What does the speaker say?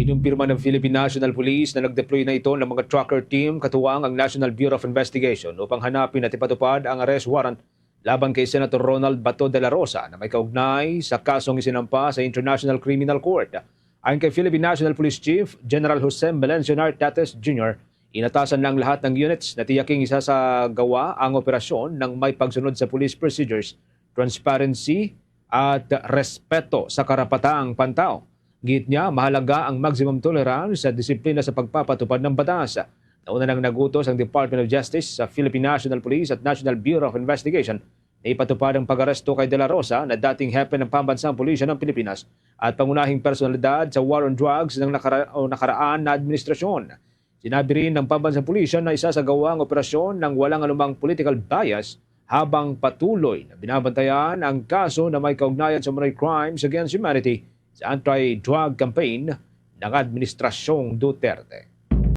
Inumpirma ng Philippine National Police na nag-deploy na ito ng mga tracker team katuwang ang National Bureau of Investigation upang hanapin at ipatupad ang arrest warrant laban kay Senator Ronald Bato de la Rosa na may kaugnay sa kasong isinampa sa International Criminal Court. Ayon kay Philippine National Police Chief General Jose Melencionar Tates Jr., inatasan ng lahat ng units na tiyaking isasagawa ang operasyon ng may pagsunod sa police procedures, transparency at respeto sa karapatang pantao. Git niya, mahalaga ang maximum tolerance at disiplina sa pagpapatupad ng batas. Nauna nang nagutos ang Department of Justice sa Philippine National Police at National Bureau of Investigation na ipatupad ang pag-aresto kay De La Rosa na dating hepe ng Pambansang Pulisya ng Pilipinas at pangunahing personalidad sa war on drugs ng nakaraan na administrasyon. Sinabi rin ng Pambansang Pulisya na isasagawa ang operasyon ng walang anumang political bias habang patuloy na binabantayan ang kaso na may kaugnayan sa mga crimes against humanity sa anti-drug campaign ng Administrasyong Duterte.